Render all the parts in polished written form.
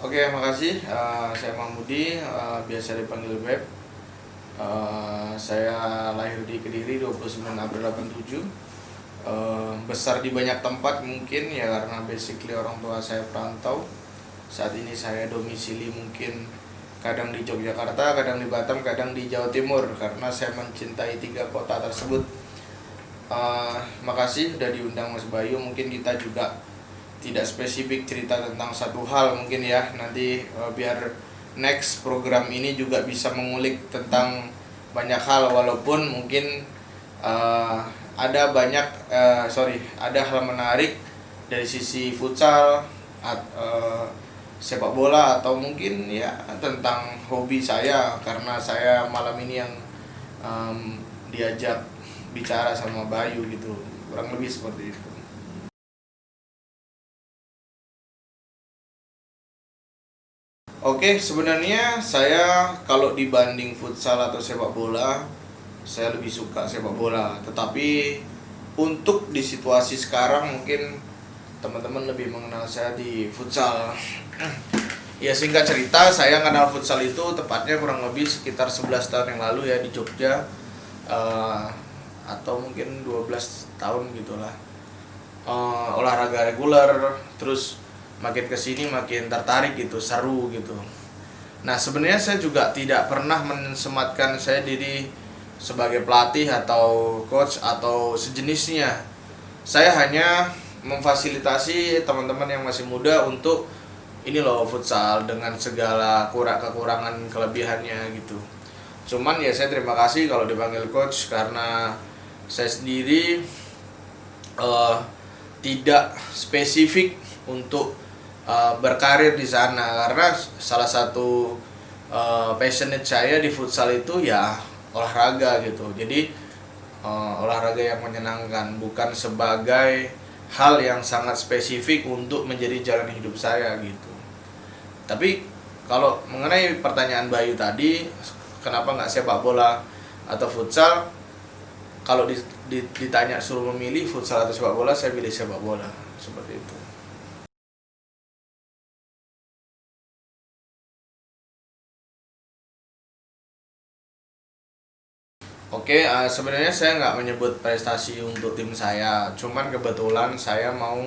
Oke, makasih. Saya Mahmudi, biasa dipanggil Beb. Saya lahir di Kediri 29 April 87. Besar di banyak tempat mungkin ya karena basically orang tua saya perantau. Saat ini saya domisili mungkin kadang di Yogyakarta, kadang di Batam, kadang di Jawa Timur karena saya mencintai 3 kota tersebut. Makasih udah diundang Mas Bayu. Mungkin kita juga tidak spesifik cerita tentang satu hal mungkin ya, nanti biar next program ini juga bisa mengulik tentang banyak hal, walaupun mungkin ada hal menarik dari sisi futsal, sepak bola, atau mungkin ya tentang hobi saya karena saya malam ini yang diajak bicara sama Bayu gitu, kurang lebih seperti itu. Oke, sebenarnya saya kalau dibanding futsal atau sepak bola, saya lebih suka sepak bola. Tetapi untuk di situasi sekarang mungkin teman-teman lebih mengenal saya di futsal. Ya singkat cerita, saya kenal futsal itu tepatnya kurang lebih sekitar 11 tahun yang lalu ya di Jogja. Atau mungkin 12 tahun gitulah. Olahraga reguler, terus makin kesini makin tertarik gitu, seru gitu. Nah sebenarnya saya juga tidak pernah mensematkan saya diri sebagai pelatih atau coach atau sejenisnya. Saya hanya memfasilitasi teman-teman yang masih muda untuk ini loh futsal dengan segala kekurangan kelebihannya gitu. Cuman ya saya terima kasih kalau dipanggil coach karena saya sendiri tidak spesifik untuk berkarir di sana, karena salah satu passionate saya di futsal itu ya olahraga gitu. Jadi olahraga yang menyenangkan, bukan sebagai hal yang sangat spesifik untuk menjadi jalan hidup saya gitu. Tapi kalau mengenai pertanyaan Bayu tadi, kenapa nggak sepak bola atau futsal? Kalau ditanya suruh memilih futsal atau sepak bola, saya pilih sepak bola, seperti itu. Oke, sebenarnya saya nggak menyebut prestasi untuk tim saya, cuman kebetulan saya mau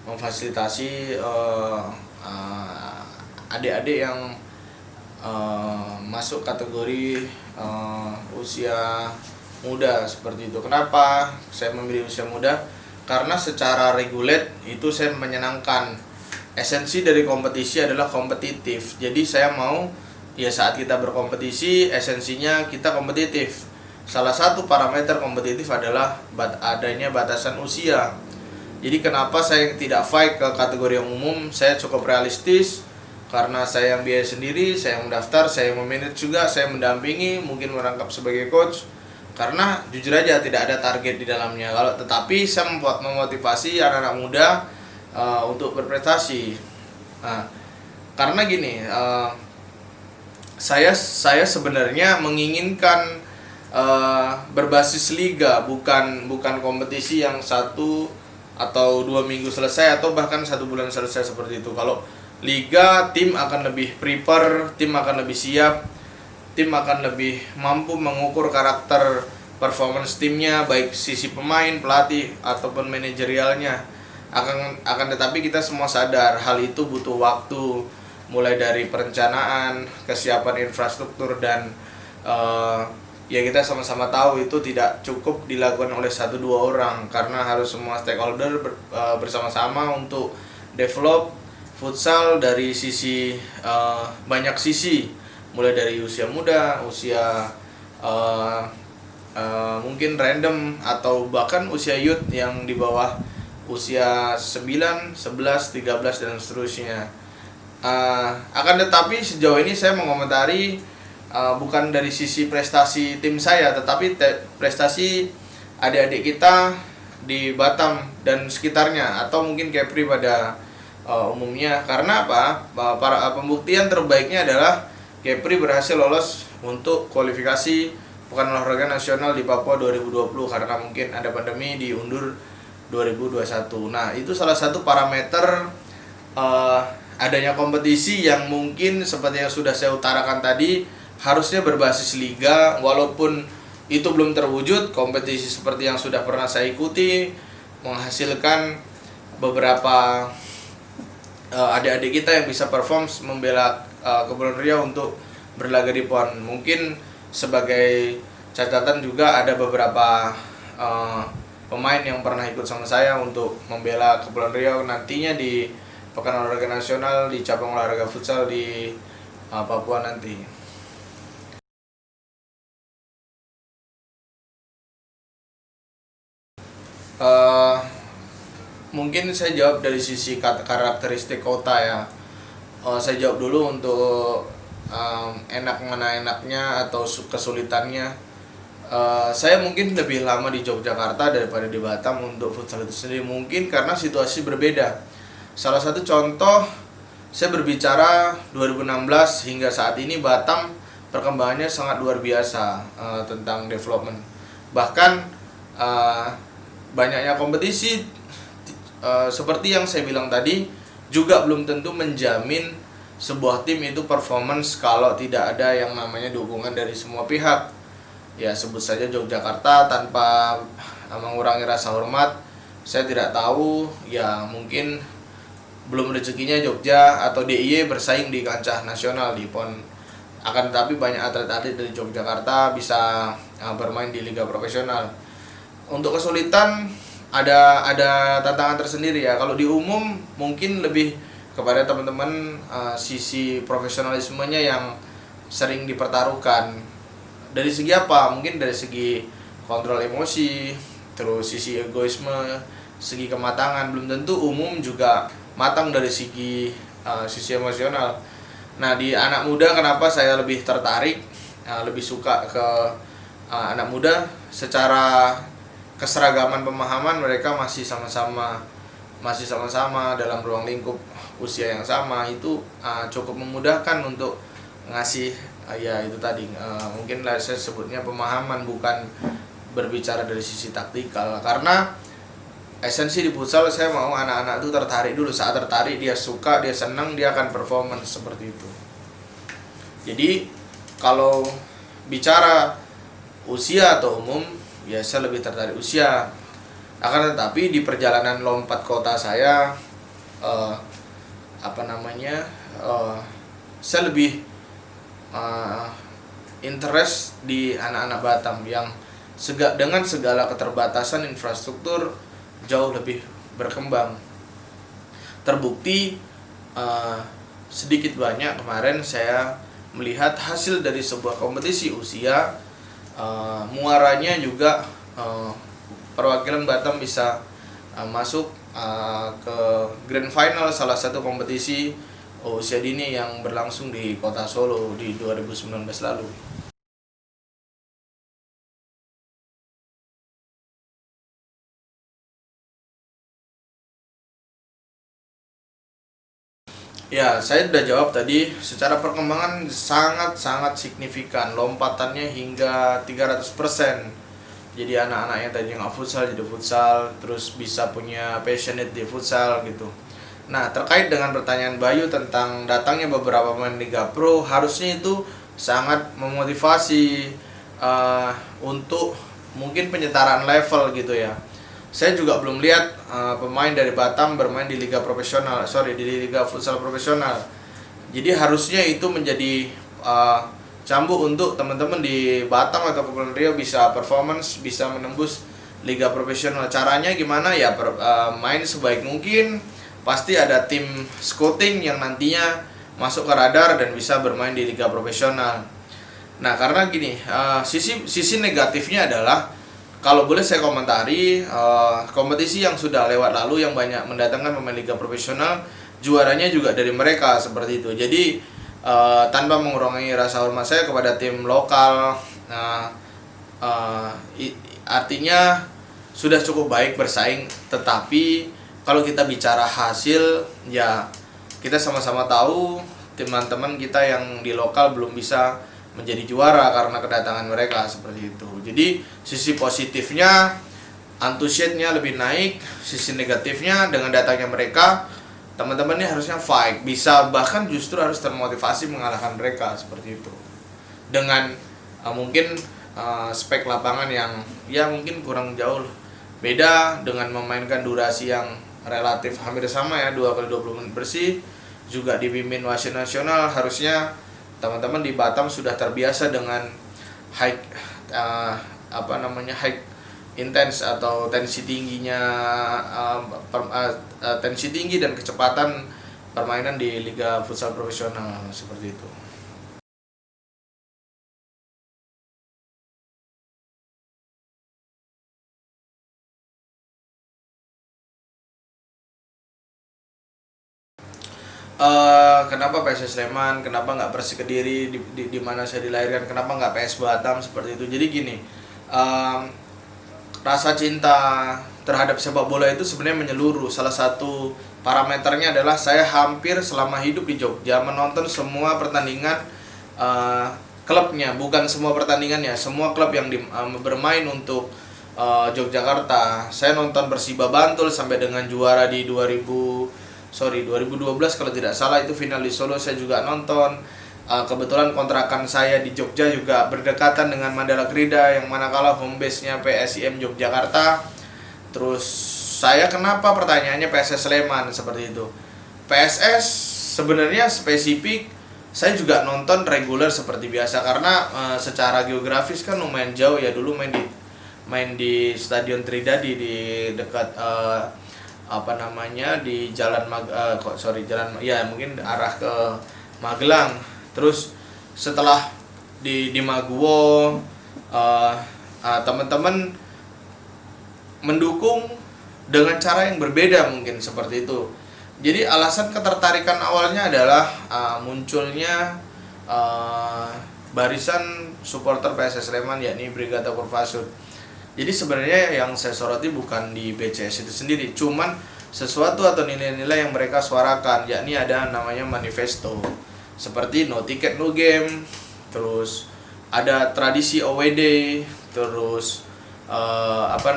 memfasilitasi adik-adik yang masuk kategori usia muda seperti itu. Kenapa saya memilih usia muda? Karena secara regulate itu saya menyenangkan. Esensi dari kompetisi adalah kompetitif. Jadi saya mau ya saat kita berkompetisi esensinya kita kompetitif. Salah satu parameter kompetitif adalah adanya batasan usia. Jadi kenapa saya tidak fight ke kategori yang umum? Saya cukup realistis karena saya yang biaya sendiri, saya yang mendaftar, saya yang memanage juga, saya mendampingi, mungkin merangkap sebagai coach. Karena jujur aja tidak ada target di dalamnya. Tetapi saya memotivasi anak-anak muda untuk berprestasi. Nah, karena gini, saya sebenarnya menginginkan berbasis liga, bukan kompetisi yang 1 atau 2 minggu selesai atau bahkan 1 bulan selesai seperti itu. Kalau liga, tim akan lebih prepare, tim akan lebih siap, tim akan lebih mampu mengukur karakter performance timnya, baik sisi pemain, pelatih ataupun manajerialnya. Akan tetapi kita semua sadar hal itu butuh waktu, mulai dari perencanaan, kesiapan infrastruktur, dan ya kita sama-sama tahu itu tidak cukup dilakukan oleh 1-2 orang karena harus semua stakeholder bersama-sama untuk develop futsal dari sisi banyak sisi, mulai dari usia muda, usia mungkin random, atau bahkan usia youth yang di bawah usia 9, 11, 13 dan seterusnya. Akan tetapi sejauh ini saya mengomentari bukan dari sisi prestasi tim saya, tetapi prestasi adik-adik kita di Batam dan sekitarnya, atau mungkin Kepri pada umumnya. Karena apa? Para pembuktian terbaiknya adalah Kepri berhasil lolos untuk kualifikasi Pekan Olahraga Nasional di Papua 2020 karena mungkin ada pandemi diundur 2021. Nah, itu salah satu parameter adanya kompetisi yang mungkin seperti yang sudah saya utarakan tadi, harusnya berbasis liga. Walaupun itu belum terwujud, kompetisi seperti yang sudah pernah saya ikuti menghasilkan beberapa adik-adik kita yang bisa perform membela Kepulauan Riau untuk berlaga di PON. Mungkin sebagai catatan juga ada beberapa pemain yang pernah ikut sama saya untuk membela Kepulauan Riau nantinya di Pekan Olahraga Nasional di cabang olahraga futsal di Papua nanti. Mungkin saya jawab dari sisi karakteristik kota ya. Saya jawab dulu untuk enak mana enaknya atau kesulitannya. Saya mungkin lebih lama di Yogyakarta daripada di Batam untuk futsal itu sendiri, mungkin karena situasi berbeda. Salah satu contoh, saya berbicara 2016 hingga saat ini Batam perkembangannya sangat luar biasa tentang development. Bahkan banyaknya kompetisi seperti yang saya bilang tadi juga belum tentu menjamin sebuah tim itu performance kalau tidak ada yang namanya dukungan dari semua pihak. Ya sebut saja Yogyakarta, tanpa mengurangi rasa hormat, saya tidak tahu ya mungkin belum rezekinya Jogja atau DIY bersaing di kancah nasional di PON. Akan tetapi banyak atlet-atlet dari Yogyakarta bisa bermain di liga profesional. Untuk kesulitan ada tantangan tersendiri ya. Kalau di umum mungkin lebih kepada teman-teman sisi profesionalismenya yang sering dipertaruhkan. Dari segi apa? Mungkin dari segi kontrol emosi, terus sisi egoisme, segi kematangan. Belum tentu umum juga matang dari segi sisi emosional. Nah, di anak muda kenapa saya lebih tertarik, lebih suka ke anak muda? Secara keseragaman pemahaman mereka masih sama-sama dalam ruang lingkup usia yang sama, itu cukup memudahkan untuk ngasih ya itu tadi mungkin lah saya sebutnya pemahaman, bukan berbicara dari sisi taktikal. Karena esensi di futsal saya mau anak-anak itu tertarik dulu. Saat tertarik, dia suka, dia senang, dia akan performance seperti itu. Jadi kalau bicara usia atau umum, ya saya lebih tertarik usia. Akan tetapi di perjalanan lompat kota saya saya lebih interest di anak-anak Batam yang dengan segala keterbatasan infrastruktur jauh lebih berkembang. Terbukti sedikit banyak kemarin saya melihat hasil dari sebuah kompetisi usia, muaranya juga perwakilan Batam bisa masuk ke grand final salah satu kompetisi usia dini yang berlangsung di kota Solo di 2019 lalu. Ya, saya sudah jawab tadi. Secara perkembangan sangat-sangat signifikan, lompatannya hingga 300%. Jadi anak-anaknya tadi nggak futsal jadi futsal, terus bisa punya passionate di futsal gitu. Nah, terkait dengan pertanyaan Bayu tentang datangnya beberapa pemain Liga Pro, harusnya itu sangat memotivasi untuk mungkin penyetaraan level gitu ya. Saya juga belum lihat pemain dari Batam bermain di liga futsal profesional. Jadi harusnya itu menjadi cambuk untuk teman-teman di Batam atau Kepulauan Riau bisa performance, bisa menembus liga profesional. Caranya gimana ya? Main sebaik mungkin. Pasti ada tim scouting yang nantinya masuk ke radar dan bisa bermain di liga profesional. Nah, karena gini, sisi negatifnya adalah, kalau boleh saya komentari, kompetisi yang sudah lewat lalu yang banyak mendatangkan pemain liga profesional, juaranya juga dari mereka seperti itu. Jadi tanpa mengurangi rasa hormat saya kepada tim lokal, artinya sudah cukup baik bersaing. Tetapi kalau kita bicara hasil, ya kita sama-sama tahu teman-teman kita yang di lokal belum bisa menjadi juara karena kedatangan mereka seperti itu. Jadi sisi positifnya antusiasnya lebih naik, sisi negatifnya dengan datangnya mereka teman-teman ini harusnya fight, bisa bahkan justru harus termotivasi mengalahkan mereka seperti itu. Dengan mungkin spek lapangan yang ya mungkin kurang jauh beda, dengan memainkan durasi yang relatif hampir sama ya, 2 kali 20 menit bersih, juga dipimpin wasit nasional. Harusnya teman-teman di Batam sudah terbiasa dengan high high intense atau tensi tingginya, tensi tinggi dan kecepatan permainan di liga futsal profesional seperti itu. Kenapa PSS Sleman, kenapa nggak Persik Kediri di mana saya dilahirkan, kenapa nggak PS Batam seperti itu. Jadi gini, rasa cinta terhadap sepak bola itu sebenarnya menyeluruh. Salah satu parameternya adalah saya hampir selama hidup di Jogja menonton semua pertandingan klubnya, bukan semua pertandingannya, semua klub yang bermain untuk Yogyakarta. Saya nonton Persiba Bantul sampai dengan juara di 2012 kalau tidak salah, itu final di Solo saya juga nonton. Kebetulan kontrakan saya di Jogja juga berdekatan dengan Mandala Krida yang manakala home base-nya PSIM Yogyakarta. Terus saya kenapa pertanyaannya PSS Sleman seperti itu. PSS sebenarnya spesifik saya juga nonton reguler seperti biasa karena secara geografis kan lumayan jauh ya. Dulu main di Stadion Tridadi di dekat di jalan mungkin arah ke Magelang. Terus setelah di Maguwo teman-teman mendukung dengan cara yang berbeda mungkin seperti itu. Jadi alasan ketertarikan awalnya adalah munculnya barisan supporter PSS Sleman, yakni Brigata Kurvasud. Jadi sebenarnya yang saya soroti bukan di BCS itu sendiri, cuman sesuatu atau nilai-nilai yang mereka suarakan, yakni ada namanya manifesto. Seperti no ticket no game, terus ada tradisi OWD, terus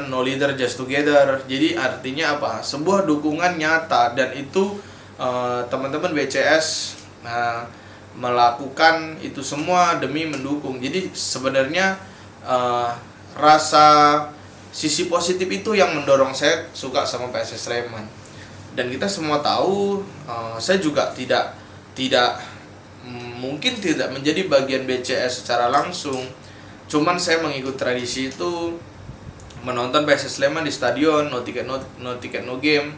no leader just together. Jadi artinya apa? Sebuah dukungan nyata, dan itu teman-teman BCS melakukan itu semua demi mendukung. Jadi sebenarnya rasa sisi positif itu yang mendorong saya suka sama PSS Sleman. Dan kita semua tahu, saya juga tidak mungkin tidak menjadi bagian BCS secara langsung. Cuman saya mengikut tradisi itu, menonton PSS Sleman di stadion, no ticket no game,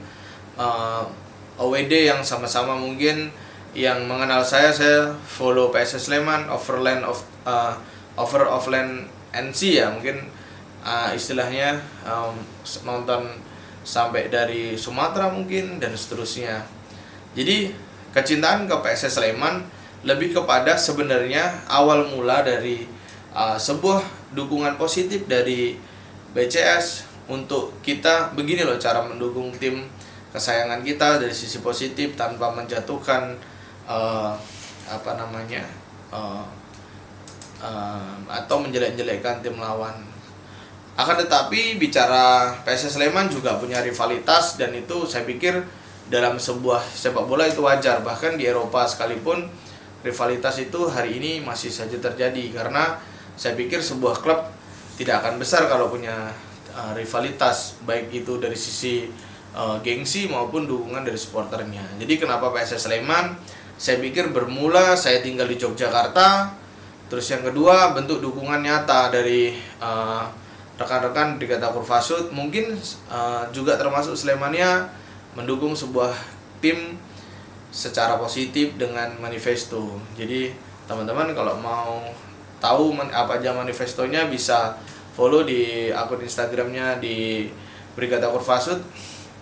OWD yang sama-sama mungkin yang mengenal saya follow PSS Sleman over offline NC ya mungkin istilahnya, nonton sampai dari Sumatera mungkin dan seterusnya. Jadi kecintaan ke PSS Sleman lebih kepada sebenarnya awal mula dari sebuah dukungan positif dari BCS untuk kita. Begini loh cara mendukung tim kesayangan kita dari sisi positif tanpa menjatuhkan atau menjelek-jelekkan tim lawan. Akan tetapi bicara PSS Sleman juga punya rivalitas, dan itu saya pikir dalam sebuah sepak bola itu wajar. Bahkan di Eropa sekalipun rivalitas itu hari ini masih saja terjadi, karena saya pikir sebuah klub tidak akan besar kalau punya rivalitas, baik itu dari sisi gengsi maupun dukungan dari supporternya. Jadi kenapa PSS Sleman? Saya pikir bermula saya tinggal di Yogyakarta. Terus yang kedua, bentuk dukungan nyata dari rekan-rekan Brigata Kurvasud, mungkin juga termasuk Slemania, mendukung sebuah tim secara positif dengan manifesto. Jadi teman-teman kalau mau tahu apa aja manifestonya, bisa follow di akun Instagramnya di Brigata Kurvasud.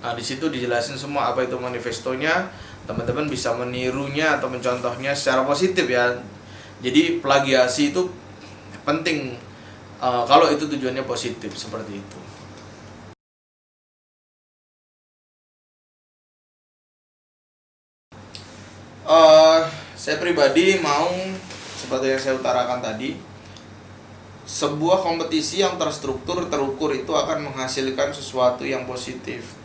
Di situ dijelasin semua apa itu manifestonya. Teman-teman bisa menirunya atau mencontohnya secara positif ya. Jadi plagiasi itu penting kalau itu tujuannya positif seperti itu. Saya pribadi mau, seperti yang saya utarakan tadi, sebuah kompetisi yang terstruktur, terukur itu akan menghasilkan sesuatu yang positif.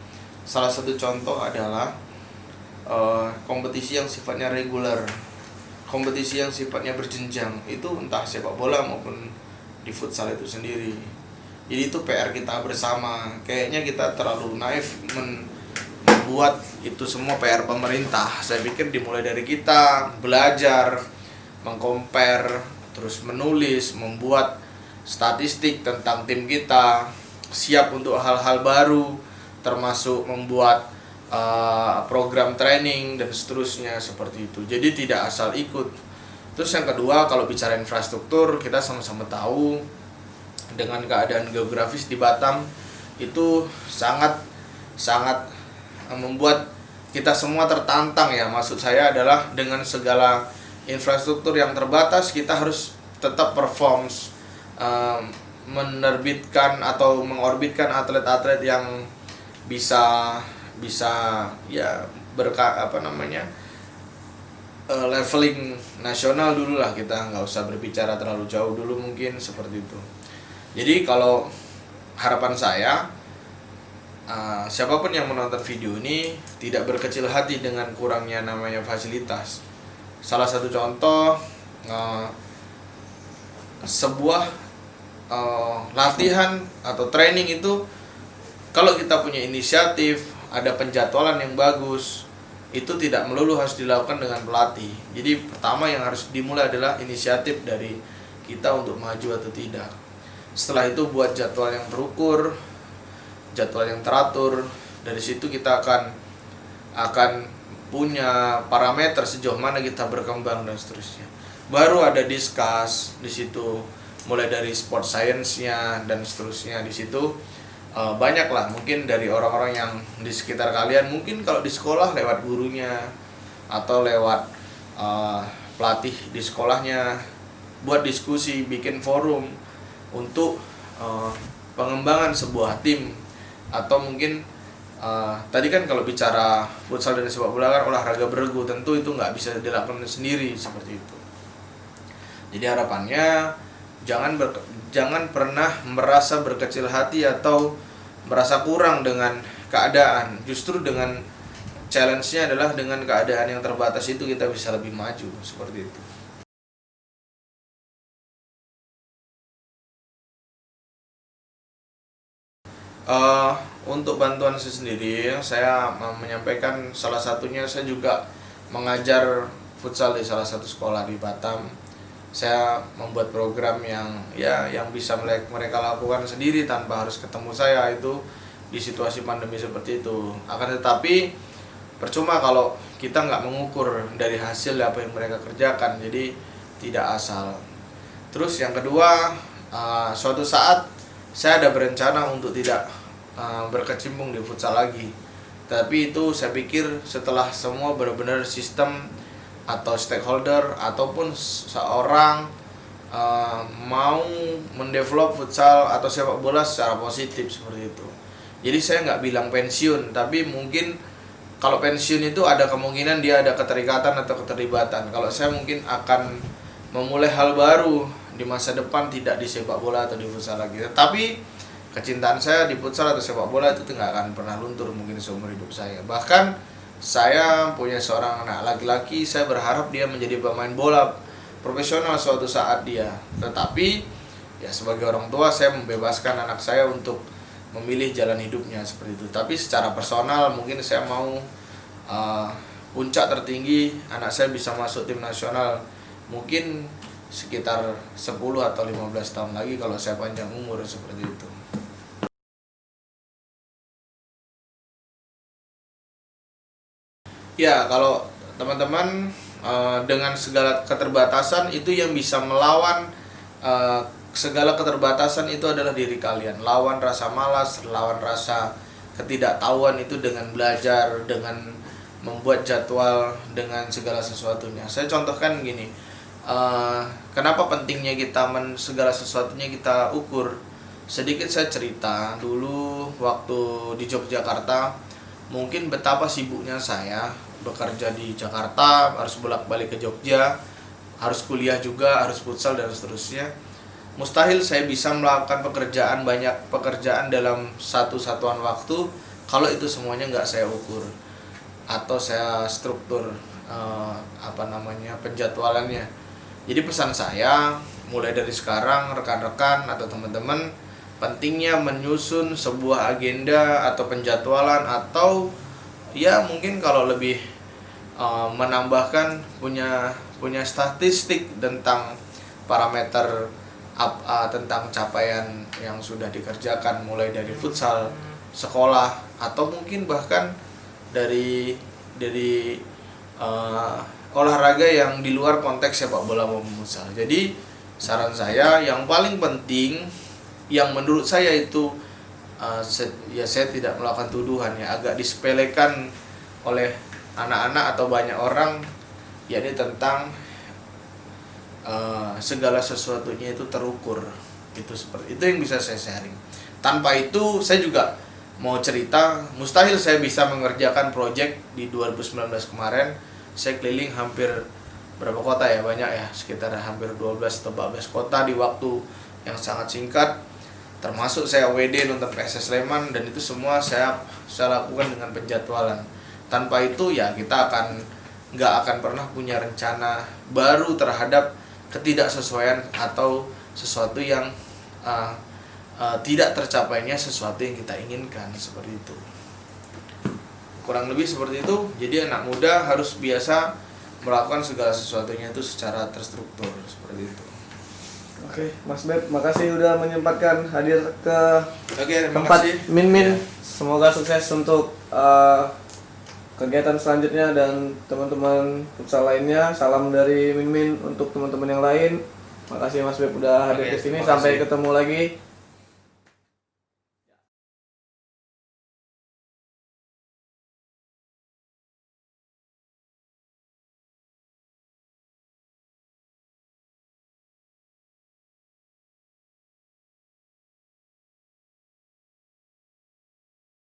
Salah satu contoh adalah kompetisi yang sifatnya reguler, kompetisi yang sifatnya berjenjang, itu entah sepak bola maupun di futsal itu sendiri. Jadi itu PR kita bersama. Kayaknya kita terlalu naif membuat itu semua PR pemerintah. Saya pikir dimulai dari kita belajar, mengcompare, terus menulis, membuat statistik tentang tim kita, siap untuk hal-hal baru, termasuk membuat program training dan seterusnya seperti itu. Jadi tidak asal ikut. Terus yang kedua, kalau bicara infrastruktur, kita sama-sama tahu dengan keadaan geografis di Batam itu sangat membuat kita semua tertantang ya. Maksud saya adalah dengan segala infrastruktur yang terbatas, kita harus tetap perform, menerbitkan atau mengorbitkan atlet-atlet yang bisa ya leveling nasional dulu lah. Kita nggak usah berbicara terlalu jauh dulu, mungkin seperti itu. Jadi kalau harapan saya, siapapun yang menonton video ini tidak berkecil hati dengan kurangnya namanya fasilitas. Salah satu contoh, sebuah latihan atau training itu, kalau kita punya inisiatif, ada penjadwalan yang bagus, itu tidak melulu harus dilakukan dengan pelatih. Jadi pertama yang harus dimulai adalah inisiatif dari kita untuk maju atau tidak. Setelah itu buat jadwal yang terukur, jadwal yang teratur. Dari situ kita akan punya parameter sejauh mana kita berkembang dan seterusnya. Baru ada discuss di situ, mulai dari sport science-nya dan seterusnya. Di situ banyaklah mungkin dari orang-orang yang di sekitar kalian, mungkin kalau di sekolah lewat gurunya atau lewat pelatih di sekolahnya, buat diskusi, bikin forum untuk pengembangan sebuah tim. Atau mungkin tadi kan kalau bicara futsal dan sepak bola kan olahraga beregu, tentu itu nggak bisa dilakukan sendiri seperti itu. Jadi harapannya jangan pernah merasa berkecil hati atau merasa kurang dengan keadaan. Justru dengan challenge-nya adalah dengan keadaan yang terbatas itu kita bisa lebih maju, seperti itu. Untuk bantuan sendiri, saya menyampaikan salah satunya, saya juga mengajar futsal di salah satu sekolah di Batam. Saya membuat program yang bisa mereka lakukan sendiri tanpa harus ketemu saya, itu di situasi pandemi seperti itu. Akan tetapi percuma kalau kita nggak mengukur dari hasil apa yang mereka kerjakan, jadi tidak asal. Terus yang kedua, suatu saat saya ada berencana untuk tidak berkecimpung di futsal lagi. Tapi itu saya pikir setelah semua benar-benar sistem atau stakeholder ataupun seorang mau mendevelop futsal atau sepak bola secara positif seperti itu. Jadi saya nggak bilang pensiun, tapi mungkin kalau pensiun itu ada kemungkinan dia ada keterikatan atau keterlibatan. Kalau saya mungkin akan memulai hal baru di masa depan, tidak di sepak bola atau di futsal lagi. Tapi kecintaan saya di futsal atau sepak bola itu nggak akan pernah luntur mungkin seumur hidup saya. Bahkan saya punya seorang anak laki-laki, saya berharap dia menjadi pemain bola profesional suatu saat dia. Tetapi ya sebagai orang tua saya membebaskan anak saya untuk memilih jalan hidupnya seperti itu. Tapi secara personal mungkin saya mau puncak tertinggi anak saya bisa masuk tim nasional mungkin sekitar 10 atau 15 tahun lagi kalau saya panjang umur seperti itu. Ya, kalau teman-teman dengan segala keterbatasan itu yang bisa melawan segala keterbatasan itu adalah diri kalian. Lawan rasa malas, lawan rasa ketidaktahuan itu dengan belajar, dengan membuat jadwal, dengan segala sesuatunya. Saya contohkan gini, kenapa pentingnya kita segala sesuatunya kita ukur. Sedikit saya cerita dulu waktu di Yogyakarta, mungkin betapa sibuknya saya bekerja di Jakarta, harus bolak-balik ke Jogja, harus kuliah juga, harus futsal dan seterusnya. Mustahil saya bisa melakukan banyak pekerjaan dalam satu satuan waktu kalau itu semuanya nggak saya ukur. atau saya struktur penjadwalannya. Jadi pesan saya mulai dari sekarang, rekan-rekan atau teman-teman, pentingnya menyusun sebuah agenda atau penjadwalan, atau ya mungkin kalau lebih menambahkan punya statistik tentang parameter tentang capaian yang sudah dikerjakan, mulai dari futsal sekolah atau mungkin bahkan dari olahraga yang di luar konteks sepak bola maupun futsal. Jadi saran saya yang paling penting, yang menurut saya itu saya tidak melakukan tuduhan ya, agak disepelekan oleh anak-anak atau banyak orang, yakni tentang segala sesuatunya itu terukur. Itu yang bisa saya sharing. Tanpa itu saya juga mau cerita, mustahil saya bisa mengerjakan project di 2019 kemarin. Saya keliling hampir berapa kota ya, banyak ya, sekitar hampir 12 atau 14 kota di waktu yang sangat singkat. Termasuk saya WD nonton PSS Sleman, dan itu semua saya lakukan dengan penjadwalan. Tanpa itu ya kita nggak akan pernah punya rencana baru terhadap ketidaksesuaian atau sesuatu yang tidak tercapainya sesuatu yang kita inginkan, seperti itu. Kurang lebih seperti itu. Jadi anak muda harus biasa melakukan segala sesuatunya itu secara terstruktur, seperti itu. Oke, Mas Beb, makasih udah menyempatkan hadir ke tempat kasih. Min. Ya. Semoga sukses untuk kegiatan selanjutnya dan teman-teman futsal lainnya. Salam dari Min untuk teman-teman yang lain. Makasih Mas Beb udah hadir ke sini. Sampai ketemu lagi.